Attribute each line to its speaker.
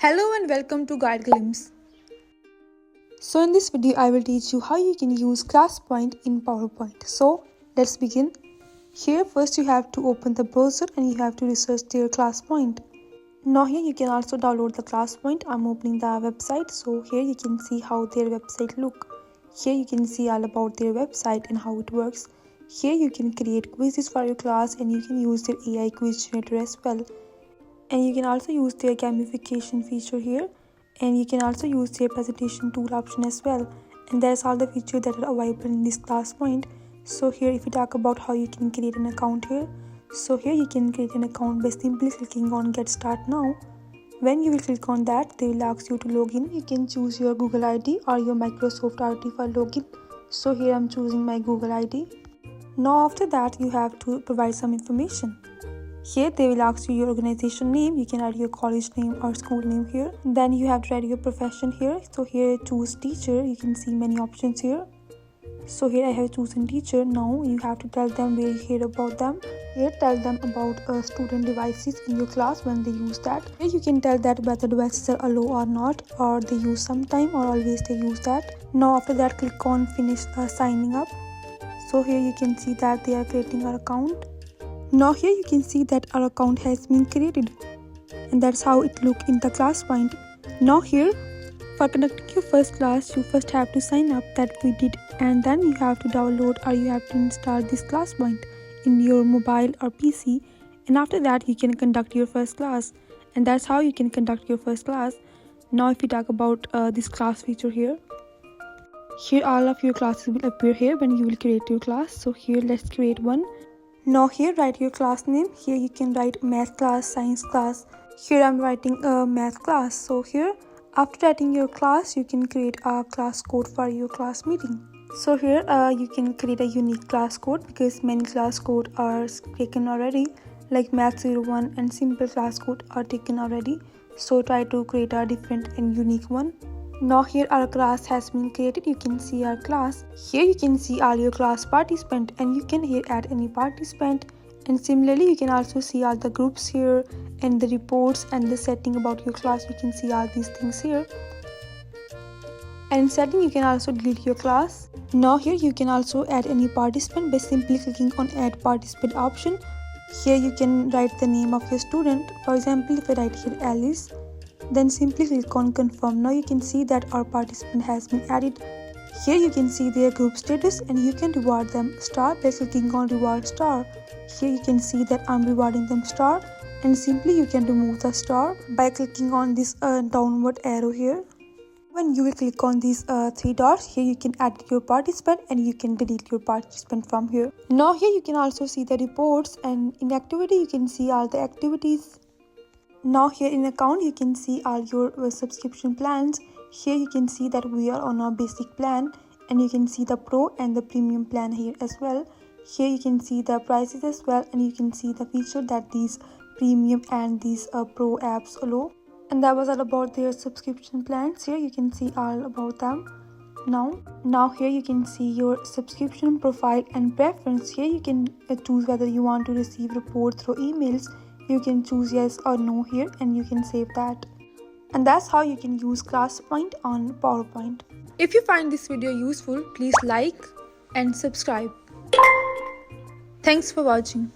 Speaker 1: Hello and welcome to Guide Glimpse. So in this video I will teach you how you can use Classpoint in PowerPoint. So let's begin. Here first you have to open the browser and you have to research their Classpoint. Now here you can also download the Classpoint. I'm opening the website. So here you can see how their website look. Here you can see all about their website and how it works. Here you can create quizzes for your class and you can use their AI quiz generator as well. And you can also use their gamification feature here, and you can also use their presentation tool option as well. And that's all the features that are available in this Classpoint. So here if you talk about how you can create an account here, so here you can create an account by simply clicking on get start now. When you will click on that, they will ask you to log in. You can choose your Google ID or your Microsoft ID for login. So here I'm choosing my Google ID. Now after that you have to provide some information. Here they will ask you your organization name. You can add your college name or school name here. Then you have to add your profession here. So here choose teacher. You can see many options here. So here I have chosen teacher. Now you have to tell them where you hear about them. Here tell them about student devices in your class when they use that. Here you can tell that whether devices are allowed or not, or they use sometime or always they use that. Now after that click on finish signing up. So here you can see that they are creating our account. Now here you can see that our account has been created, and that's how it looks in the Classpoint. Now here for conducting your first class you first have to sign up, that we did, and then you have to download or you have to install this Classpoint in your mobile or PC, and after that you can conduct your first class, and that's how you can conduct your first class. Now if you talk about this class feature here all of your classes will appear here when you will create your class. So here let's create one. Now here write your class name. Here you can write math class, science class. Here I'm writing a math class. So here after writing your class you can create a class code for your class meeting. So here you can create a unique class code because many class code are taken already, like math 01 and simple class code are taken already. So try to create a different and unique one. Now here our class has been created. You can see our class. Here you can see all your class participant, and you can here add any participant, and similarly you can also see all the groups here and the reports and the setting about your class. You can see all these things here, and in setting you can also delete your class. Now here you can also add any participant by simply clicking on add participant option. Here you can write the name of your student. For example, if I write here Alice, then simply click on confirm. Now you can see that our participant has been added. Here you can see their group status, and you can reward them star by clicking on reward star. Here you can see that I'm rewarding them star, and simply you can remove the star by clicking on this downward arrow here. When you will click on these three dots, here you can add your participant and you can delete your participant from here. Now here you can also see the reports, and in activity you can see all the activities. Now here in account you can see all your subscription plans. Here you can see that we are on our basic plan, and you can see the pro and the premium plan here as well. Here you can see the prices as well, and you can see the feature that these premium and these pro apps allow. And that was all about their subscription plans. Here you can see all about them. Now here you can see your subscription profile and preference. Here you can choose whether you want to receive report through emails. You can choose yes or no here, and you can save that. And that's how you can use Classpoint on PowerPoint. If you find this video useful, please like and subscribe. Thanks for watching.